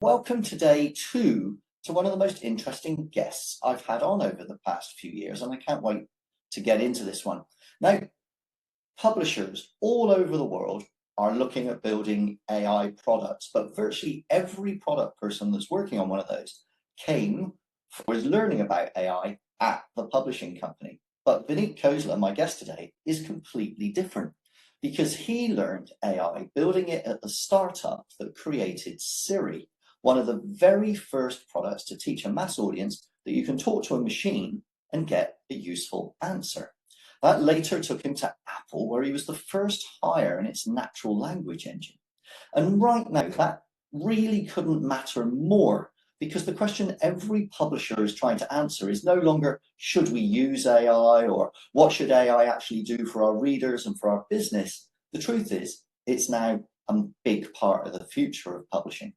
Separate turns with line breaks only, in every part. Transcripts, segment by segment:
Welcome today to one of the most interesting guests I've had on over the past few years, and I can't wait to get into this one. Now, publishers all over the world are looking at building AI products, but virtually every product person that's working on one of those was learning about AI at the publishing company. But Vineet Khosla, my guest today, is completely different because he learned AI building it at the startup that created Siri, one of the very first products to teach a mass audience that you can talk to a machine and get a useful answer. That later took him to Apple, where he was the first hire in its natural language engine. And right now, that really couldn't matter more, because the question every publisher is trying to answer is no longer, should we use AI, or what should AI actually do for our readers and for our business? The truth is, it's now a big part of the future of publishing.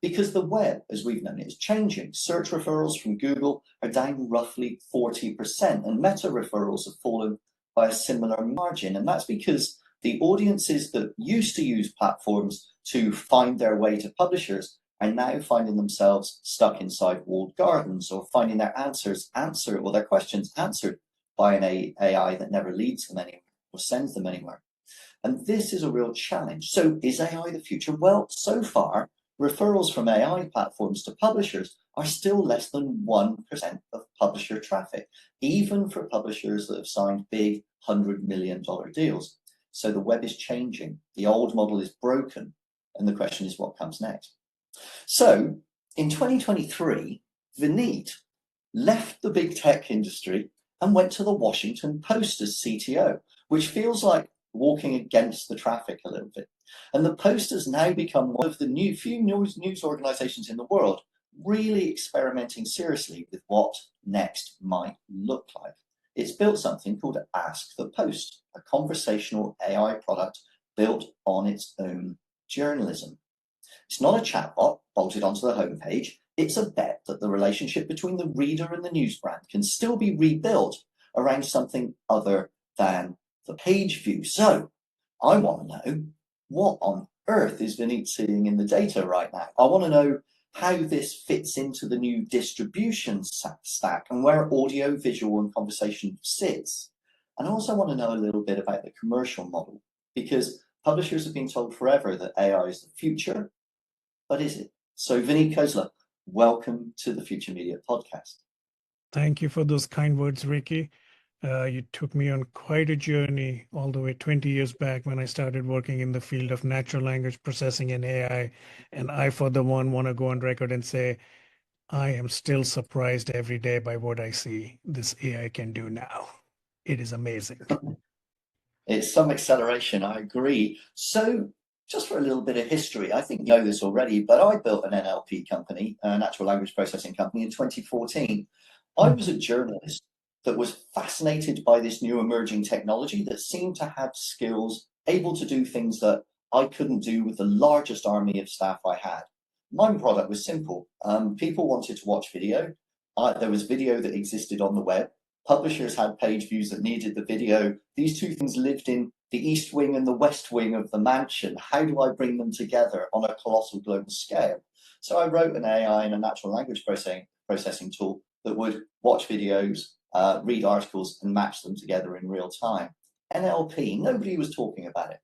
Because the web, as we've known it, is changing. Search referrals from Google are down roughly 40%, and meta referrals have fallen by a similar margin. And that's because the audiences that used to use platforms to find their way to publishers are now finding themselves stuck inside walled gardens, or finding their their questions answered by an AI that never leads them anywhere or sends them anywhere. And this is a real challenge. So is AI the future? Well, so far, referrals from AI platforms to publishers are still less than 1% of publisher traffic, even for publishers that have signed big $100 million deals. So the web is changing. The old model is broken. And the question is, what comes next? So in 2023, Vineet left the big tech industry and went to the Washington Post as CTO, which feels like walking against the traffic a little bit. And the Post has now become one of the few news organizations in the world really experimenting seriously with what next might look like. It's built something called Ask the Post, a conversational AI product built on its own journalism. It's not a chatbot bolted onto the homepage. It's a bet that the relationship between the reader and the news brand can still be rebuilt around something other than the page view. So I want to know, what on earth is Vineet seeing in the data right now? I want to know how this fits into the new distribution stack and where audio, visual, and conversation sits. And I also want to know a little bit about the commercial model, because publishers have been told forever that AI is the future, but is it? So Vineet Khosla, welcome to the Future Media Podcast.
Thank you for those kind words, Ricky. You took me on quite a journey all the way 20 years back when I started working in the field of natural language processing and AI. And I, for the one, want to go on record and say, I am still surprised every day by what I see this AI can do now. It is amazing.
It's some acceleration, I agree. So just for a little bit of history, I think you know this already, but I built an NLP company, a natural language processing company, in 2014. I was a journalist that was fascinated by this new emerging technology that seemed to have skills able to do things that I couldn't do with the largest army of staff I had. My product was simple. People wanted to watch video. There was video that existed on the web. Publishers had page views that needed the video. These two things lived in the east wing and the west wing of the mansion. How do I bring them together on a colossal global scale? So I wrote an AI and a natural language processing tool that would watch videos, read articles, and match them together in real time. NLP, nobody was talking about it.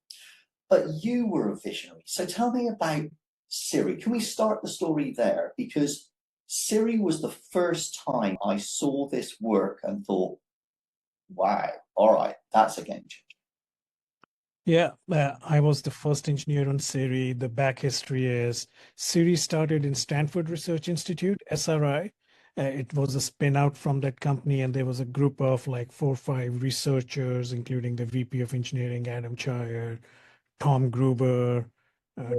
But you were a visionary. So tell me about Siri. Can we start the story there? Because Siri was the first time I saw this work and thought, wow, all right, that's a game changer.
Yeah, I was the first engineer on Siri. The back history is Siri started in Stanford Research Institute, SRI. It was a spin out from that company, and there was a group of like 4 or 5 researchers, including the VP of Engineering, Adam Chaya, Tom Gruber,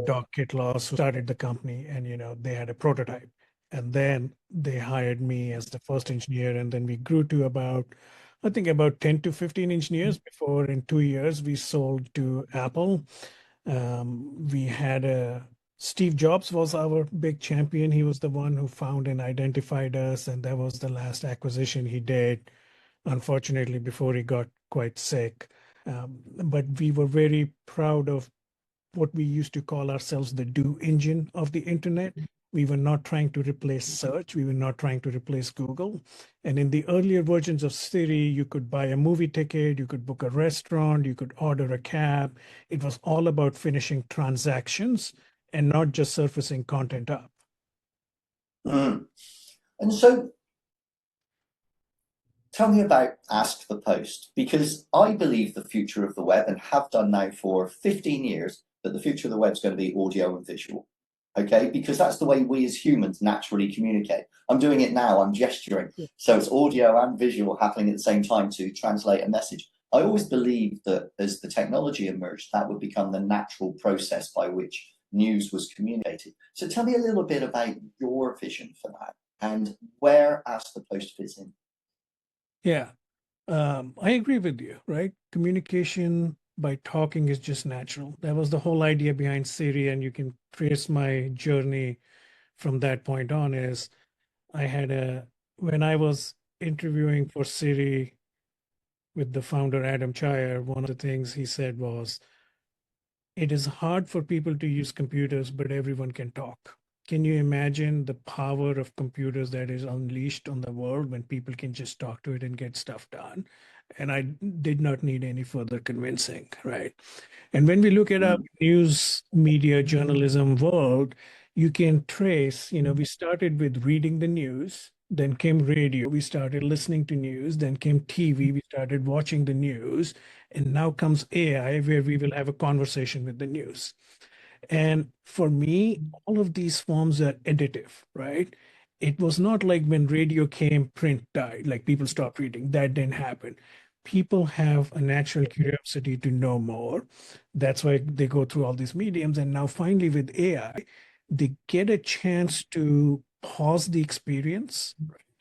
Doc Kitloss, who started the company, and they had a prototype. And then they hired me as the first engineer, and then we grew to about 10 to 15 engineers before in 2 years we sold to Apple. We had Steve Jobs was our big champion. He was the one who found and identified us, and that was the last acquisition he did, unfortunately, before he got quite sick. But we were very proud of what we used to call ourselves the do engine of the internet. We were not trying to replace search. We were not trying to replace Google. And in the earlier versions of Siri, you could buy a movie ticket, you could book a restaurant, you could order a cab. It was all about finishing transactions and not just surfacing content up.
Mm. And so tell me about Ask the Post, because I believe the future of the web, and have done now for 15 years, that the future of the web is going to be audio and visual. Okay, because that's the way we as humans naturally communicate. I'm doing it now, I'm gesturing.
Yeah.
So it's audio and visual happening at the same time to translate a message. I always believed that as the technology emerged, that would become the natural process by which news was communicated. So tell me a little bit about your vision for that and where Ask the Post fits in.
Yeah, I agree with you, right? Communication by talking is just natural. That was the whole idea behind Siri, and you can trace my journey from that point on. Is I had a when I was interviewing for Siri with the founder Adam Chaya, one of the things he said was, it is hard for people to use computers, but everyone can talk. Can you imagine the power of computers that is unleashed on the world when people can just talk to it and get stuff done? And I did not need any further convincing, right? And when we look at our
Mm.
news media journalism world, you can trace, we started with reading the news, then came radio, we started listening to news, then came TV, we started watching the news, and now comes AI, where we will have a conversation with the news. And for me, all of these forms are additive, right? It was not like when radio came, print died, like people stopped reading. That didn't happen. People have a natural curiosity to know more. That's why they go through all these mediums. And now, finally, with AI, they get a chance to pause the experience.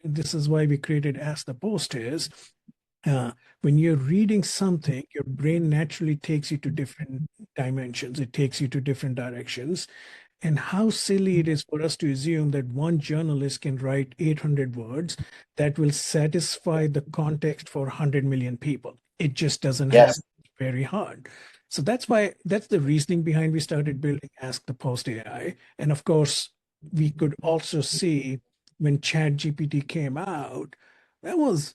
And this is why we created Ask the Post is uh, when you're reading something, your brain naturally takes you to different dimensions. It takes you to different directions. And how silly it is for us to assume that one journalist can write 800 words that will satisfy the context for 100 million people. It just doesn't happen.
Yes.
Very hard. So that's the reasoning behind we started building Ask the Post AI. And of course, we could also see when ChatGPT came out, that was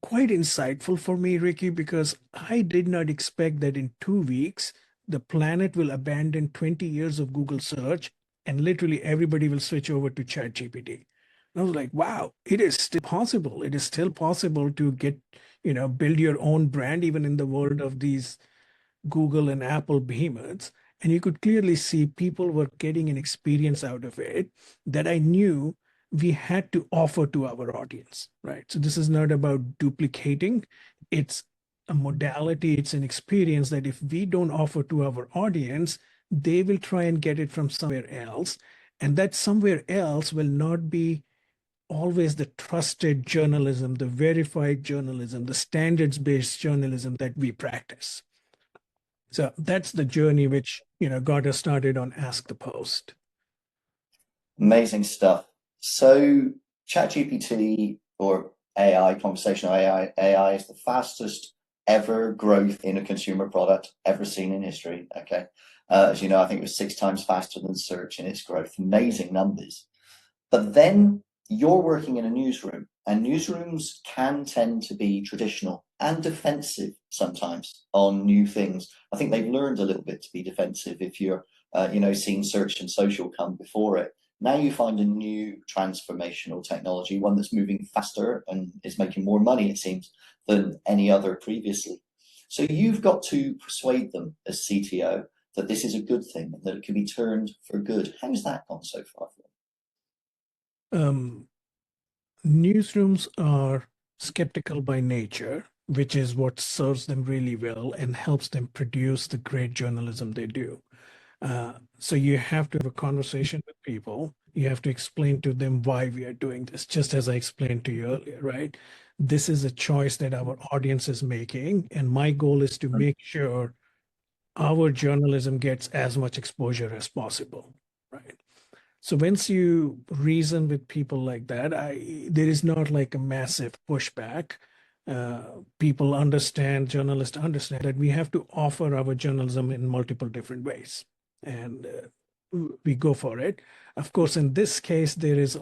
quite insightful for me, Ricky, because I did not expect that in 2 weeks, the planet will abandon 20 years of Google search and literally everybody will switch over to ChatGPT. And I was like, wow, it is still possible. It is still possible to build your own brand, even in the world of these Google and Apple behemoths. And you could clearly see people were getting an experience out of it that I knew we had to offer to our audience, right? So this is not about duplicating, it's a modality, it's an experience that if we don't offer to our audience, they will try and get it from somewhere else. And that somewhere else will not be always the trusted journalism, the verified journalism, the standards based journalism that we practice. So that's the journey which, got us started on Ask the Post.
Amazing stuff. So ChatGPT, or AI, conversational AI is the fastest ever growth in a consumer product ever seen in history. Okay. As you know, I think it was 6 times faster than search in its growth. Amazing numbers. But then you're working in a newsroom, and newsrooms can tend to be traditional and defensive sometimes on new things. I think they've learned a little bit to be defensive if you're, seeing search and social come before it. Now you find a new transformational technology, one that's moving faster and is making more money, it seems, than any other previously. So you've got to persuade them as CTO that this is a good thing, that it can be turned for good. How's that gone so far for
Um, Newsrooms are skeptical by nature, which is what serves them really well and helps them produce the great journalism they do. So you have to have a conversation with people. You have to explain to them why we are doing this, just as I explained to you earlier, right? This is a choice that our audience is making, and my goal is to
them?
make sure our journalism gets as much exposure as possible, right? So once you reason with people like that, there is not like a massive pushback. People understand, journalists understand that we have to offer our journalism in multiple different ways. And we go for it. Of course, in this case, there is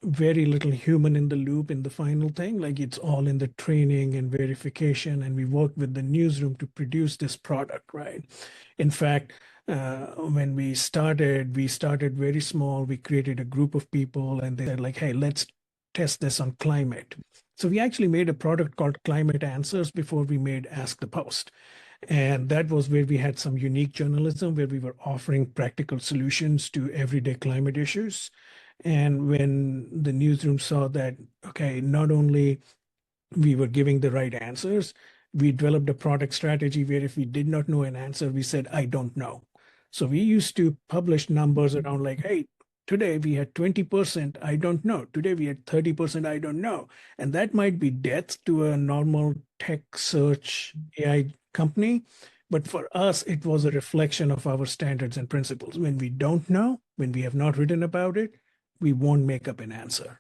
very little human in the loop in the final thing. Like it's all in the training and verification, and we work with the newsroom to produce this product, right? In fact, when we started very small. We created a group of people, and they said like, "Hey, let's test this on climate." So we actually made a product called Climate Answers before we made Ask the Post. And that was where we had some unique journalism, where we were offering practical solutions to everyday climate issues. And when the newsroom saw that, okay, not only we were giving the right answers, we developed a product strategy where if we did not know an answer, we said, I don't know. So we used to publish numbers around like, hey, today we had 20%, I don't know. Today we had 30%, I don't know. And that might be death to a normal tech search AI company. But for us, it was a reflection of our standards and principles. When we don't know, when we have not written about it, we won't make up an answer.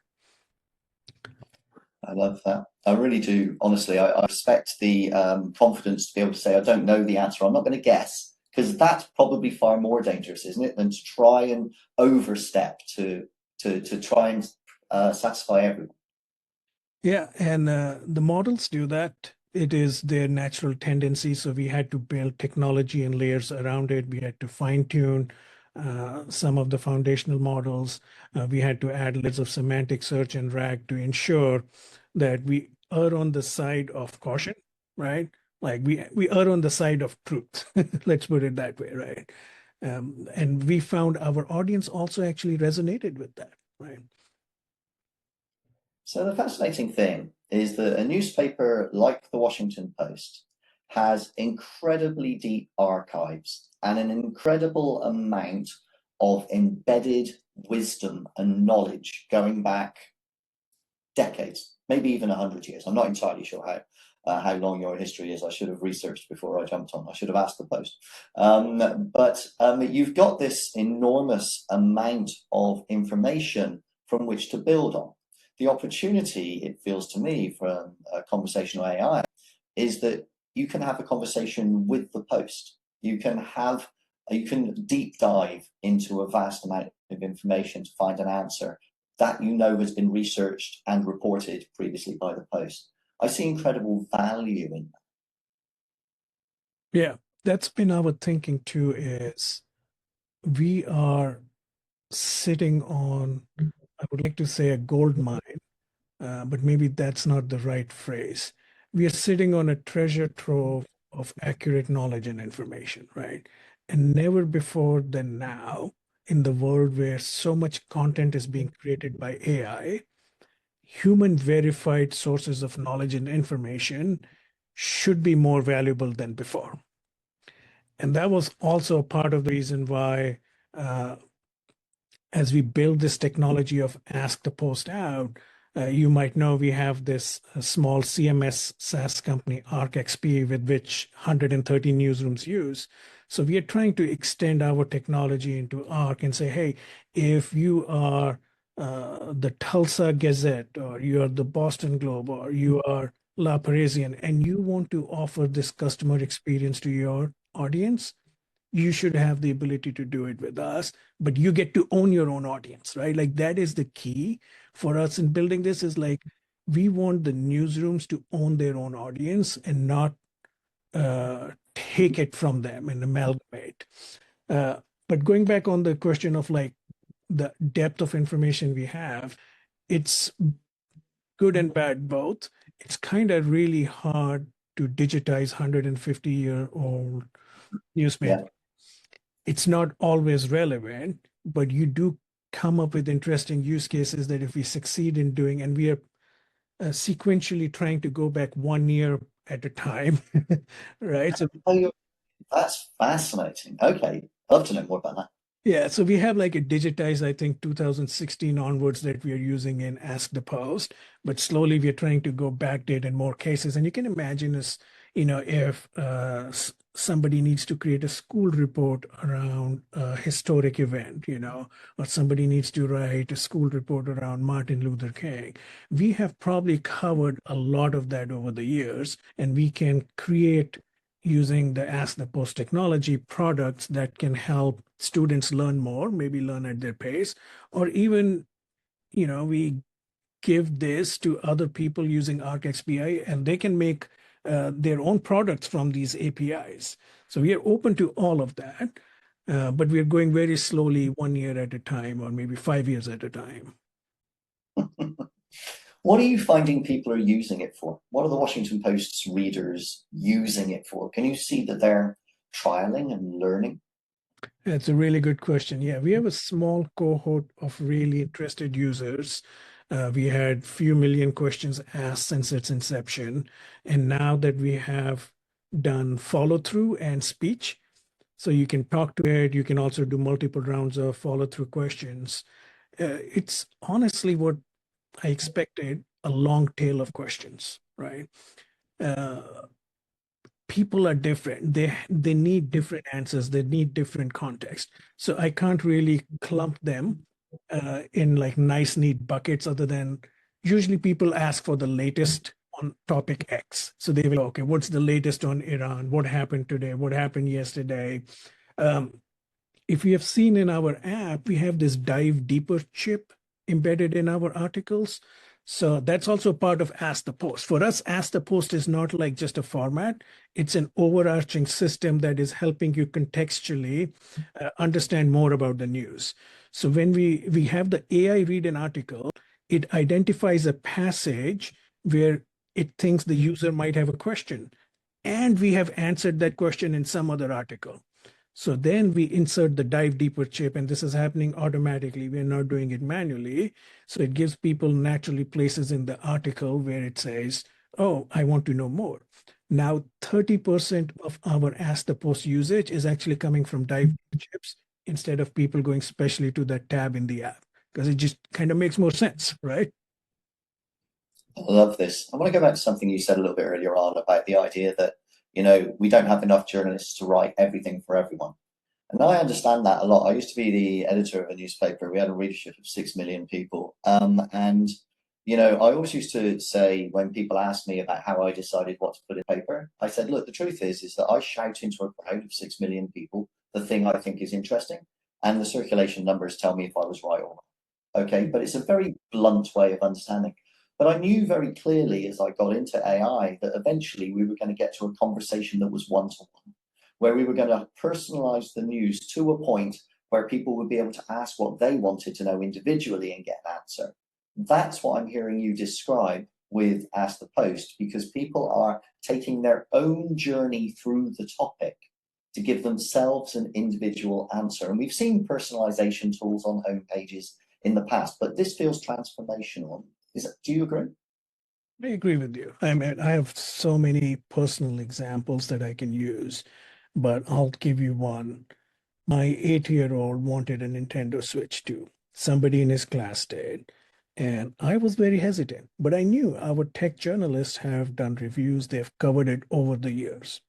I love that. I really do. Honestly, I respect the confidence to be able to say, I don't know the answer. I'm not going to guess, because that's probably far more dangerous, isn't it, than to try and overstep to try and satisfy everyone.
Yeah, and the models do that. It is their natural tendency. So we had to build technology and layers around it. We had to fine tune some of the foundational models. We had to add layers of semantic search and RAG to ensure that we err on the side of caution, right? Like we err on the side of truth. Let's put it that way, right? And we found our audience also actually resonated with that, right?
So the fascinating thing is that a newspaper like the Washington Post has incredibly deep archives and an incredible amount of embedded wisdom and knowledge going back decades, maybe even 100 years. I'm not entirely sure how long your history is. I should have researched before I jumped on. I should have asked the Post. But you've got this enormous amount of information from which to build on. The opportunity, it feels to me, from conversational AI is that you can have a conversation with the Post. You can deep dive into a vast amount of information to find an answer that you know has been researched and reported previously by the Post. I see incredible value in that.
Yeah, that's been our thinking too, is we are sitting on, I would like to say a gold mine, but maybe that's not the right phrase. We are sitting on a treasure trove of accurate knowledge and information, right? And never before than now, in the world where so much content is being created by AI, human verified sources of knowledge and information should be more valuable than before. And that was also a part of the reason why, uh, as we build this technology of Ask the Post Out, you might know we have this small CMS SaaS company, ArcXP, with which 130 newsrooms use. So we are trying to extend our technology into Arc and say, hey, if you are the Tulsa Gazette, or you are the Boston Globe, or you are La Parisienne, and you want to offer this customer experience to your audience, you should have the ability to do it with us, but you get to own your own audience, right? Like that is the key for us in building this, is like we want the newsrooms to own their own audience and not take it from them and amalgamate. Uh, but going back on the question of like the depth of information we have, it's good and bad both. It's kind of really hard to digitize 150-year-old
Yeah.
newspaper. It's not always relevant, but you do come up with interesting use cases that if we succeed in doing, and we are sequentially trying to go back 1 year at a time, right? So
Oh, that's fascinating. Okay. I'd love to know more about that.
yeah, so we have like a digitized, I think 2016 onwards that we are using in Ask the Post, but slowly we are trying to go backdate in more cases. And you can imagine is, if somebody needs to create a school report around a historic event, or somebody needs to write a school report around Martin Luther King, we have probably covered a lot of that over the years, and we can create using the Ask the Post technology products that can help students learn more, maybe learn at their pace, or even, we give this to other people using ArcXPI and they can make their own products from these APIs. So we are open to all of that, but we are going very slowly, 1 year at a time, or maybe 5 years at a time.
What are you finding people are using it for? What are the Washington Post's readers using it for? Can you see that they're trialing and learning?
That's a really good question. Yeah, we have a small cohort of really interested users. We had few million questions asked since its inception. And now that we have done follow through and speech, so you can talk to it, you can also do multiple rounds of follow through questions. It's honestly what I expected, a long tail of questions, right? Uh, People are different. They need different answers. They need different context. So I can't really clump them in like nice, neat buckets other than usually people ask for the latest on topic X. So they will, okay, what's the latest on Iran? What happened today? What happened yesterday? Um, if you have seen in our app, we have this dive deeper chip embedded in our articles. So that's also part of Ask the Post. For us, Ask the Post is not like just a format, it's an overarching system that is helping you contextually understand more about the news. So when we have the AI read an article, it identifies a passage where it thinks the user might have a question. And we have answered that question in some other article. So then we insert the dive deeper chip, and this is happening automatically. We're not doing it manually. So it gives people naturally places in the article where it says, oh, I want to know more. Now, 30% of our Ask the Post usage is actually coming from dive deeper chips instead of people going specially to that tab in the app, because it just kind of makes more sense, right?
I love this. I want to go back to something you said a little bit earlier on about the idea that, we don't have enough journalists to write everything for everyone. And I understand that a lot. I used to be the editor of a newspaper. We had a readership of 6 million people. And, I always used to say when people ask me about how I decided what to put in paper, I said, look, the truth is that I shout into a crowd of 6 million people the thing I think is interesting. And the circulation numbers tell me if I was right or wrong. Okay, but it's a very blunt way of understanding. But I knew very clearly as I got into AI that eventually we were going to get to a conversation that was one-to-one, where we were going to personalize the news to a point where people would be able to ask what they wanted to know individually and get an answer. That's what I'm hearing you describe with Ask the Post, because people are taking their own journey through the topic to give themselves an individual answer. And we've seen personalization tools on home pages in the past, but this feels transformational. Do you agree?
I agree with you. I mean, I have so many personal examples that I can use, but I'll give you one. My 8-year-old wanted a Nintendo Switch too. Somebody in his class did. And I was very hesitant, but I knew our tech journalists have done reviews, they've covered it over the years.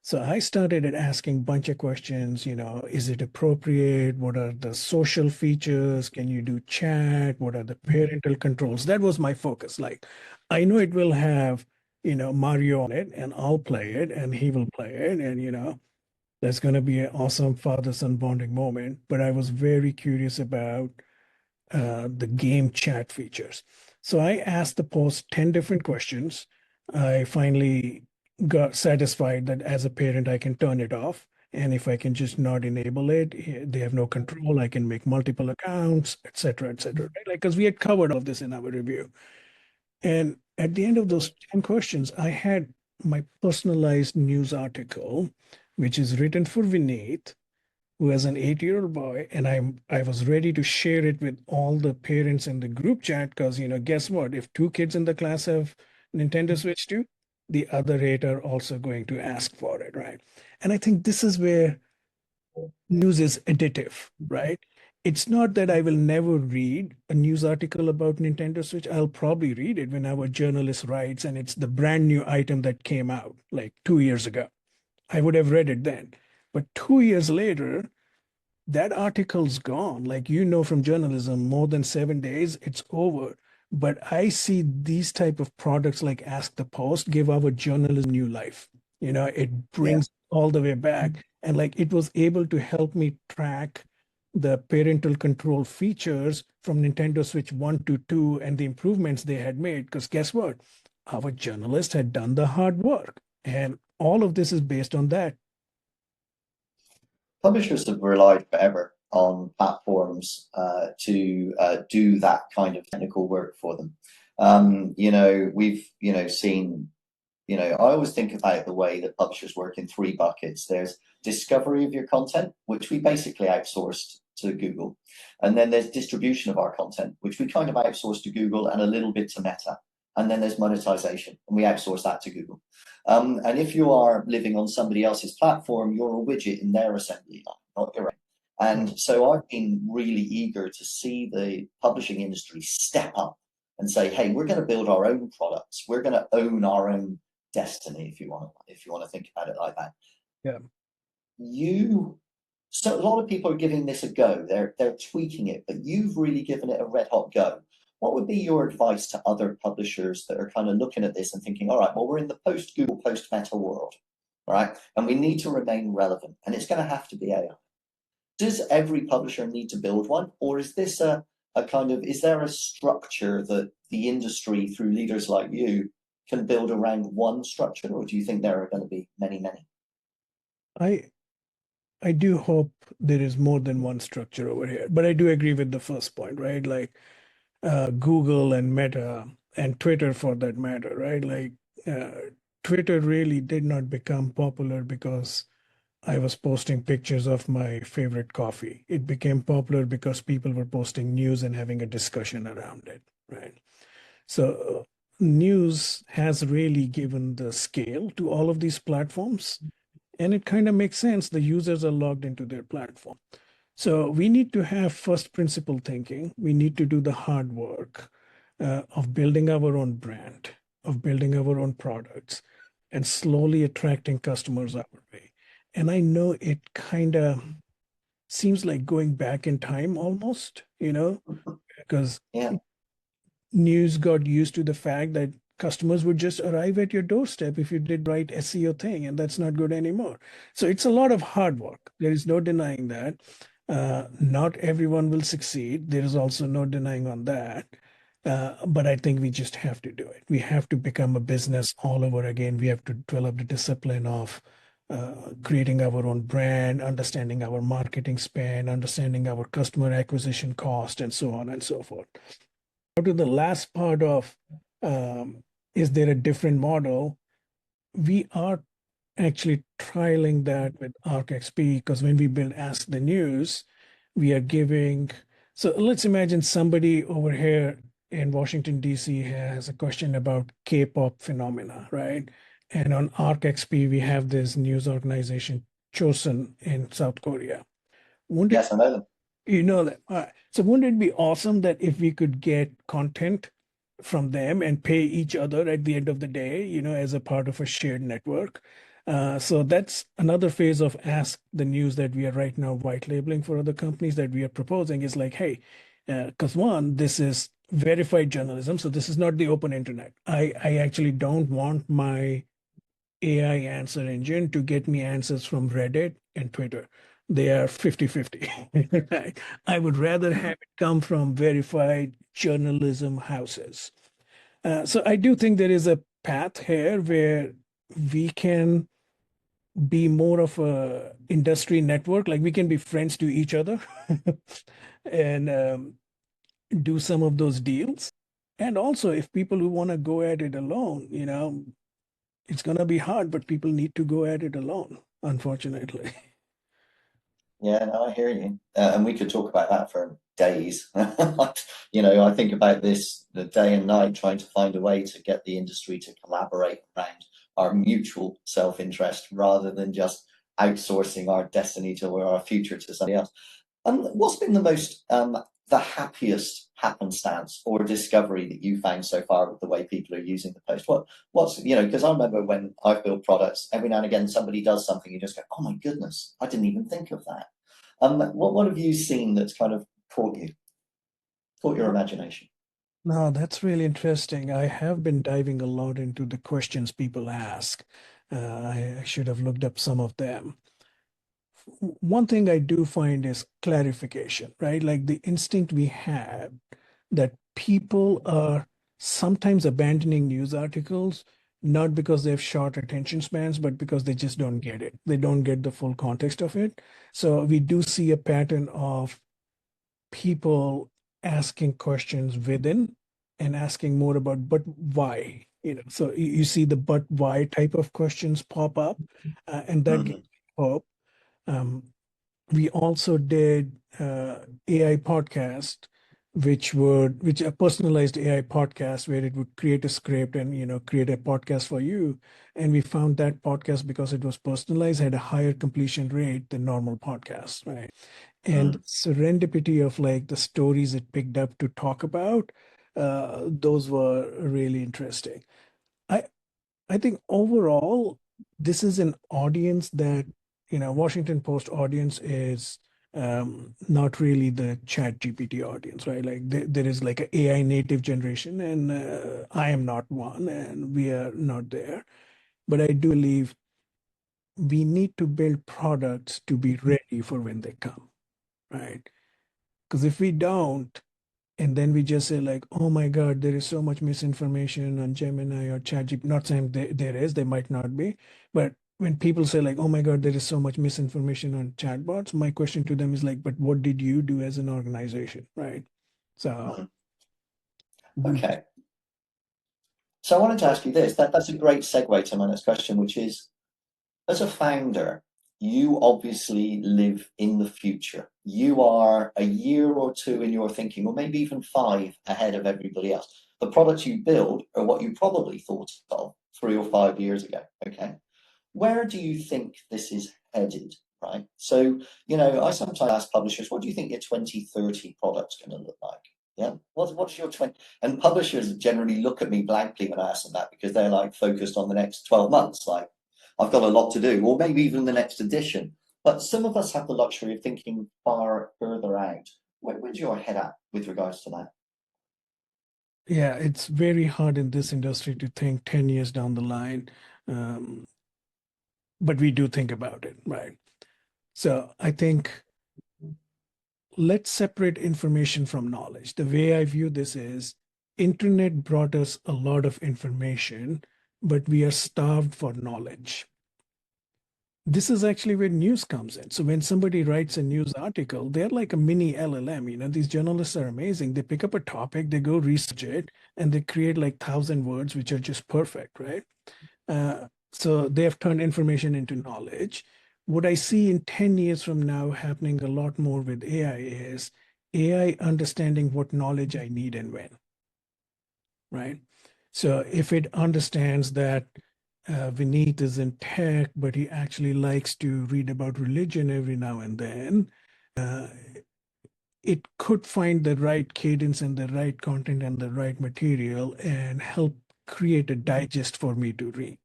So I started at asking a bunch of questions, is it appropriate? What are the social features? Can you do chat? What are the parental controls? That was my focus. Like, I know it will have, Mario on it, and I'll play it and he will play it. And, that's going to be an awesome father-son bonding moment. But I was very curious about the game chat features. So I asked the post 10 different questions. I finally got satisfied that as a parent, I can turn it off. And if I can just not enable it, they have no control. I can make multiple accounts, et cetera, et cetera. Right? Like, because we had covered all of this in our review. And at the end of those 10 questions, I had my personalized news article, which is written for Vineet, who has an 8-year-old boy, and I was ready to share it with all the parents in the group chat because guess what? If 2 kids in the class have Nintendo Switch too, the other 8 are also going to ask for it, right? And I think this is where news is additive, right? It's not that I will never read a news article about Nintendo Switch. I'll probably read it when our journalist writes and it's the brand new item that came out like 2 years ago. I would have read it then. But 2 years later, that article's gone. Like, from journalism, more than 7 days, it's over. But I see these type of products like Ask the Post give our journalism new life. It
Yeah.
brings all the way back. And like it was able to help me track the parental control features from Nintendo Switch 1 to 2 and the improvements they had made. Because guess what? Our journalist had done the hard work. And all of this is based on that.
Publishers have relied forever on platforms to do that kind of technical work for them. We've seen. I always think about the way that publishers work in three buckets. There's discovery of your content, which we basically outsourced to Google, and then there's distribution of our content, which we kind of outsourced to Google and a little bit to Meta, and then there's monetization, and we outsource that to Google. And if you are living on somebody else's platform, you're a widget in their assembly line, not your own. And so I've been really eager to see the publishing industry step up and say, hey, we're going to build our own products. We're going to own our own destiny, if you want to think about it like that.
Yeah.
So a lot of people are giving this a go. They're tweaking it, but you've really given it a red hot go. What would be your advice to other publishers that are kind of looking at this and thinking, all right, well, we're in the post-Google, post-Meta world, all right? And we need to remain relevant, and it's going to have to be AI. Does every publisher need to build one? Or is this is there a structure that the industry, through leaders like you, can build around one structure? Or do you think there are going to be many, many?
I do hope there is more than one structure over here, but I do agree with the first point, right? Like Google and Meta and Twitter for that matter, right? Like Twitter really did not become popular because I was posting pictures of my favorite coffee. It became popular because people were posting news and having a discussion around it, right? So news has really given the scale to all of these platforms, and it kind of makes sense. The users are logged into their platform. So we need to have first principle thinking. We need to do the hard work of building our own brand, of building our own products, and slowly attracting customers our way. And I know it kind of seems like going back in time almost, because
Yeah.
news got used to the fact that customers would just arrive at your doorstep if you did right SEO thing, and that's not good anymore. So it's a lot of hard work. There is no denying that. Not everyone will succeed. There is also no denying on that. But I think we just have to do it. We have to become a business all over again. We have to develop the discipline of creating our own brand, understanding our marketing spend, understanding our customer acquisition cost, and so on and so forth. Now to the last part of is there a different model? We are actually trialing that with ArcXP because when we build Ask the News, we are giving. So let's imagine somebody over here in Washington, D.C. has a question about K-pop phenomena, right? And on ArcXP, we have this news organization, Chosun in South Korea. Wouldn't it
Yes, I know them.
you know that. All right. So wouldn't it be awesome that if we could get content from them and pay each other at the end of the day, as a part of a shared network? So that's another phase of Ask the News that we are right now white labeling for other companies that we are proposing is like, hey, because one, this is verified journalism. So this is not the open internet. I actually don't want my AI answer engine to get me answers from Reddit and Twitter. They are 50-50. I would rather have it come from verified journalism houses. So I do think there is a path here where we can be more of a industry network, like we can be friends to each other and do some of those deals. And also, if people who want to go at it alone, it's going to be hard, but people need to go at it alone, unfortunately.
Yeah, no, I hear you. And we could talk about that for days. I think about this the day and night, trying to find a way to get the industry to collaborate around our mutual self-interest rather than just outsourcing our destiny to or our future to somebody else. What's been the happiest happenstance or discovery that you found so far with the way people are using the post? Because I remember when I've built products, every now and again somebody does something, you just go, oh my goodness, I didn't even think of that. What have you seen that's kind of caught your imagination?
No, that's really interesting. I have been diving a lot into the questions people ask. I should have looked up some of them. One thing I do find is clarification, right? Like the instinct we have that people are sometimes abandoning news articles, not because they have short attention spans, but because they just don't get it. They don't get the full context of it. So we do see a pattern of people asking questions within and asking more about, but why? So you see the but why type of questions pop up, and that gives
Mhm.
hope. Um, we also did AI podcast, which a personalized AI podcast where it would create a script and create a podcast for you. And we found that podcast, because it was personalized, had a higher completion rate than normal podcasts, right? And
Mm.
serendipity of like the stories it picked up to talk about, those were really interesting. I I think overall, this is an audience that, Washington Post audience is not really the Chat GPT audience, right? Like there is like a AI native generation, and I am not one, and we are not there. But I do believe we need to build products to be ready for when they come, right? Because if we don't, and then we just say like, oh my God, there is so much misinformation on Gemini or ChatGPT. Not saying there is, there might not be, but when people say like, oh my God, there is so much misinformation on chatbots, my question to them is like, but what did you do as an organization, right? So
Mhm.
we,
Okay. So I wanted to ask you this. That's a great segue to my next question, which is, as a founder, you obviously live in the future. You are a year or two in your thinking, or maybe even five ahead of everybody else. The products you build are what you probably thought of 3 or 5 years ago. Okay. Where do you think this is headed? Right. So, I sometimes ask publishers, what do you think your 2030 product's going to look like? Yeah. What's your 20? And publishers generally look at me blankly when I ask them that, because they're like focused on the next 12 months. Like, I've got a lot to do, or maybe even the next edition. But some of us have the luxury of thinking far further out. Where's your head at with regards to that?
yeah, it's very hard in this industry to think 10 years down the line. Um, but we do think about it, right? So I think let's separate information from knowledge. The way I view this is internet brought us a lot of information, but we are starved for knowledge. This is actually where news comes in. So when somebody writes a news article, they're like a mini LLM. These journalists are amazing. They pick up a topic, they go research it, and they create like 1,000 words, which are just perfect, right? So they have turned information into knowledge. What I see in 10 years from now happening a lot more with AI is AI understanding what knowledge I need and when, right? So if it understands that Vineet is in tech, but he actually likes to read about religion every now and then, uh, it could find the right cadence and the right content and the right material and help create a digest for me to read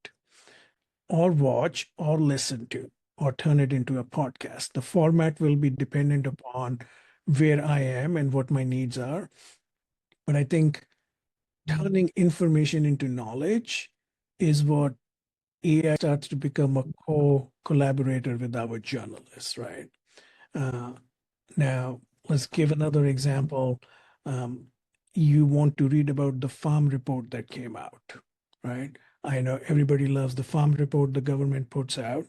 or watch or listen to or turn it into a podcast. The format will be dependent upon where I am and what my needs are. But I think turning information into knowledge is what AI starts to become a co-collaborator with our journalists, right? Uh, Now, let's give another example. Um, you want to read about the farm report that came out, right? I know everybody loves the farm report the government puts out,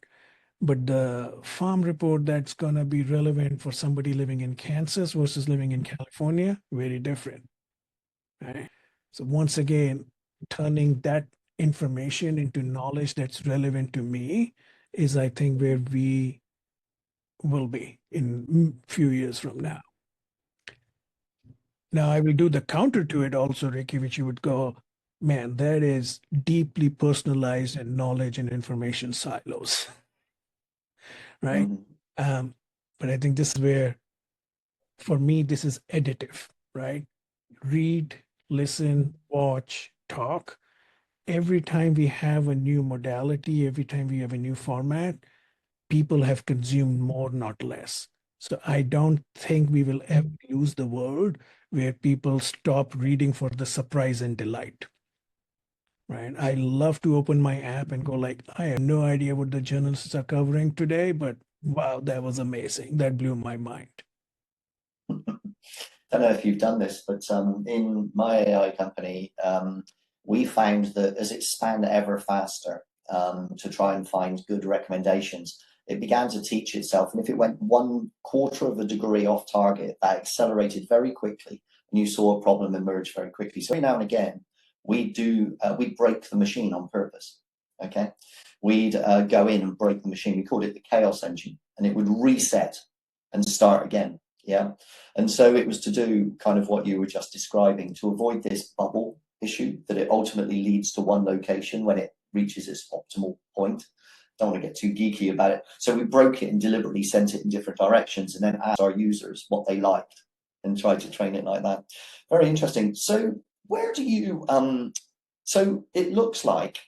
but the farm report that's going to be relevant for somebody living in Kansas versus living in California, very different, right? So once again, turning that information into knowledge that's relevant to me is, I think, where we will be in few years from now. Now, I will do the counter to it also, Ricky, which you would go, man, that is deeply personalized and knowledge and information silos, right?
Mhm.
Um, but I think this is where, for me, this is additive, right? Read, listen, watch, talk. Every time we have a new modality, every time we have a new format, people have consumed more, not less. So I don't think we will ever lose the world where people stop reading for the surprise and delight. right? I love to open my app and go like, I have no idea what the journalists are covering today, but wow, that was amazing. That blew my mind.
Don't know if you've done this, but in my AI company, we found that as it span ever faster to try and find good recommendations, it began to teach itself. And if it went 1/4 of a degree off target, that accelerated very quickly, and you saw a problem emerge very quickly. So every now and again, we'd break the machine on purpose. Okay, we'd go in and break the machine. We called it the chaos engine, and it would reset and start again. Yeah. And so it was to do kind of what you were just describing, to avoid this bubble issue that it ultimately leads to one location when it reaches its optimal point. Don't want to get too geeky about it. So we broke it and deliberately sent it in different directions and then asked our users what they liked and tried to train it like that. Very interesting. So where do you, so it looks like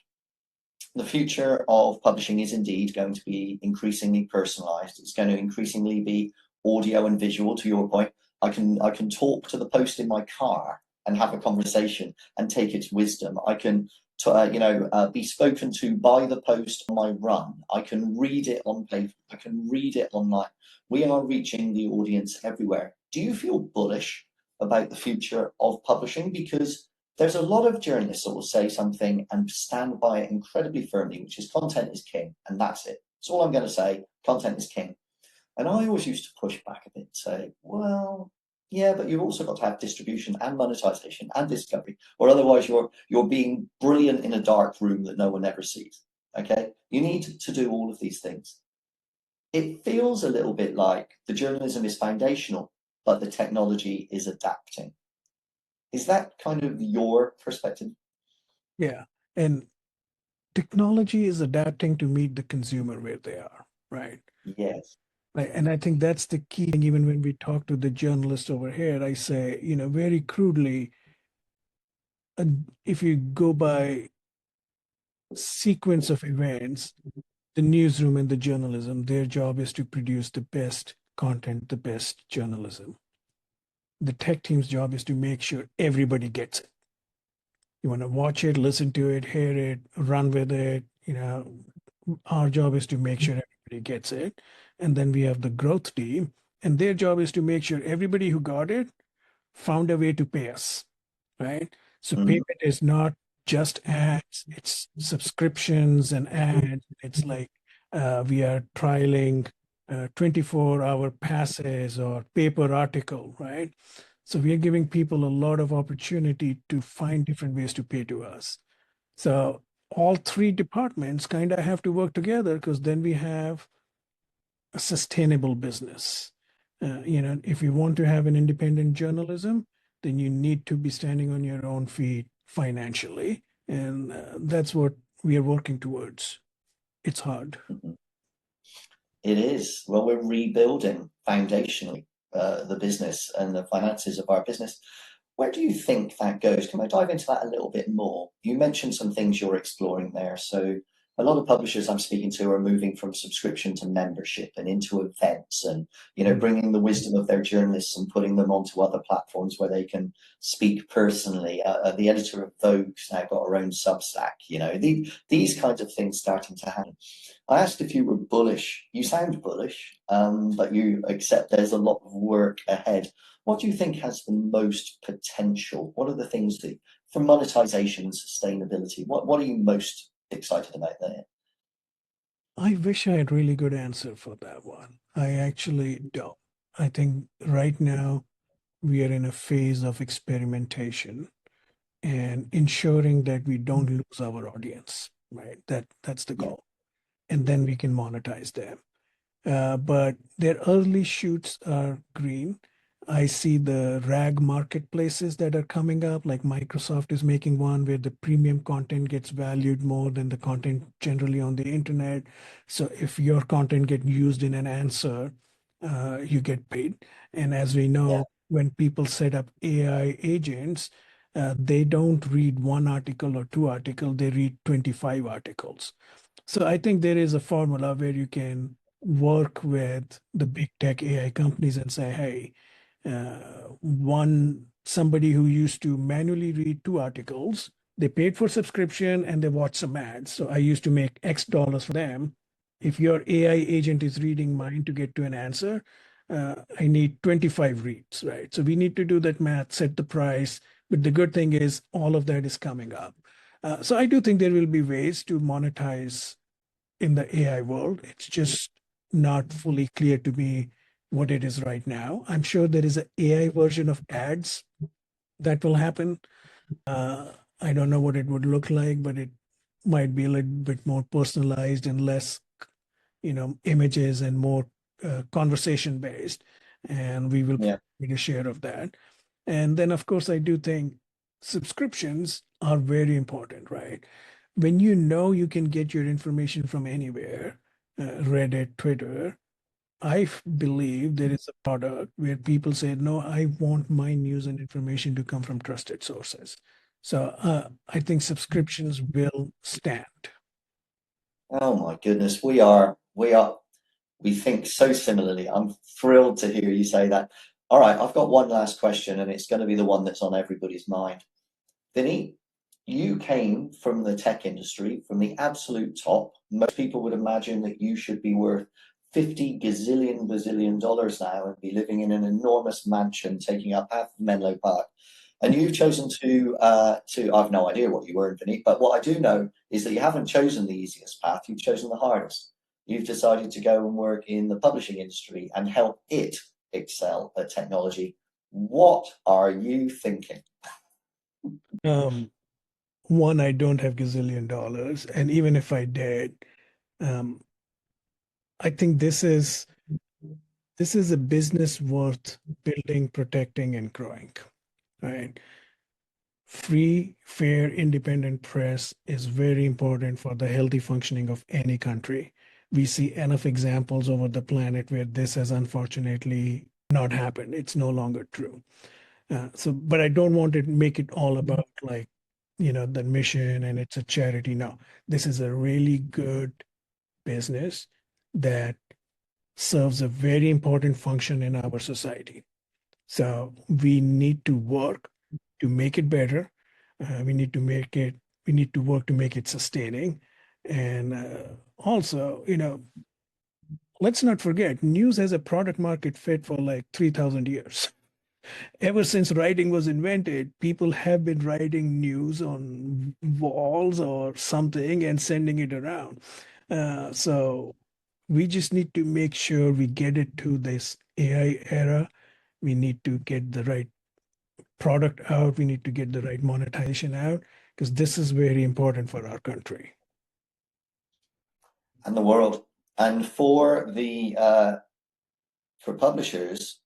the future of publishing is indeed going to be increasingly personalized. It's going to increasingly be audio and visual, to your point. I can talk to the post in my car and have a conversation and take its wisdom. I can be spoken to by the post on my run. I can read it on paper. I can read it online. We are reaching the audience everywhere. Do you feel bullish about the future of publishing? Because there's a lot of journalists that will say something and stand by it incredibly firmly, which is content is king, and that's it. That's all I'm going to say. Content is king. And I always used to push back a bit and say, well, yeah, but you've also got to have distribution and monetization and discovery, or otherwise you're being brilliant in a dark room that no one ever sees. Okay, you need to do all of these things. It feels a little bit like the journalism is foundational, but the technology is adapting. Is that kind of your perspective?
Yeah. And technology is adapting to meet the consumer where they are, right?
Yes.
Right. And I think that's the key thing. Even when we talk to the journalist over here, I say, very crudely, uh, if you go by sequence of events, the newsroom and the journalism, their job is to produce the best content, the best journalism. The tech team's job is to make sure everybody gets it. You want to watch it, listen to it, hear it, run with it. Our job is to make sure everybody gets it. And then we have the growth team, and their job is to make sure everybody who got it found a way to pay us, right? So
Mm.
payment is not just ads, it's subscriptions and ads. It's like we are trialing 24-hour passes or paper article, right? So we are giving people a lot of opportunity to find different ways to pay to us. So all three departments kind of have to work together because then we have a sustainable business. If you want to have an independent journalism, then you need to be standing on your own feet financially. And that's what we are working towards. It's hard.
Mhm. It is. Well, we're rebuilding foundationally the business and the finances of our business. Where do you think that goes? Can I dive into that a little bit more? You mentioned some things you're exploring there. So a lot of publishers I'm speaking to are moving from subscription to membership and into events and,
Mm.
bringing the wisdom of their journalists and putting them onto other platforms where they can speak personally. The editor of Vogue's now got her own Substack, these kinds of things starting to happen. I asked if you were bullish. You sound bullish, but you accept there's a lot of work ahead. What do you think has the most potential? What are the things that, for monetization and sustainability, what are you most excited about there?
I wish I had really good answer for that one. I actually don't. I think right now we are in a phase of experimentation and ensuring that we don't lose our audience, right? That's the
Yeah,
goal. And then we can monetize them. But their early shoots are green. I see the RAG marketplaces that are coming up, like Microsoft is making one where the premium content gets valued more than the content generally on the internet. So if your content gets used in an answer, you get paid. And as we
yeah.
know, when people set up AI agents, they don't read one article or two articles, they read 25 articles. So I think there is a formula where you can work with the big tech AI companies and say, hey, somebody who used to manually read two articles They paid for subscription and they watched some ads. So I used to make X dollars for them. If your AI agent is reading mine to get to an answer, I need 25 reads, right? So we need to do that math, set the price. But the good thing is all of that is coming up. So I do think there will be ways to monetize in the AI world. It's just not fully clear to me what it is right now. I'm sure there is an AI version of ads that will happen. Uh, I don't know what it would look like, but it might be a little bit more personalized and less, images and more conversation based. And we will
Yeah.
get a share of that. And then, of course, I do think subscriptions are very important, right? When you know you can get your information from anywhere, Reddit, Twitter, believe there is a product where people say, no, I want my news and information to come from trusted sources. So I think subscriptions will stand.
Oh my goodness, we think so similarly. I'm thrilled to hear you say that. All right, I've got one last question, and it's going to be the one that's on everybody's mind. Vinny, you came from the tech industry, from the absolute top. Most people would imagine that you should be worth 50 gazillion bazillion dollars now and be living in an enormous mansion taking up half of Menlo Park. And you've chosen I've no idea what you earn, Vinny, but what I do know is that you haven't chosen the easiest path, you've chosen the hardest. You've decided to go and work in the publishing industry and help it excel at technology. What are you thinking?
Um, One, I don't have gazillion dollars, and even if I did, um, I think this is a business worth building, protecting, and growing. Right? Free, fair, independent press is very important for the healthy functioning of any country. We see enough examples over the planet where this has unfortunately not happened. It's no longer true. But I don't want to make it all about like, the mission and it's a charity. No, this is a really good business that serves a very important function in our society. So we need to work to make it better. We need to make it, we need to work to make it sustaining. And also, let's not forget, news has a product market fit for like 3,000 years. Ever since writing was invented, people have been writing news on walls or something and sending it around. So we just need to make sure we get it to this AI era. We need to get the right product out. We need to get the right monetization out because this is very important for our country.
And the world. And for publishers,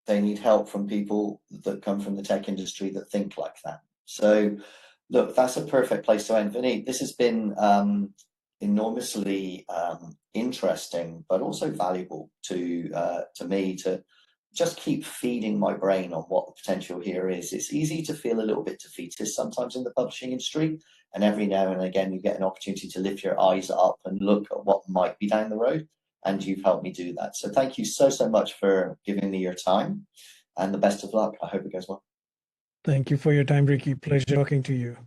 they need help from people that come from the tech industry that think like that. So, look, that's a perfect place to end. Vineet, this has been enormously interesting, but also valuable to me to just keep feeding my brain on what the potential here is. It's easy to feel a little bit defeatist sometimes in the publishing industry, and every now and again you get an opportunity to lift your eyes up and look at what might be down the road, and you've helped me do that. So thank you so much for giving me your time, and the best of luck. I hope it goes well.
Thank you for your time, Ricky. Pleasure talking to you.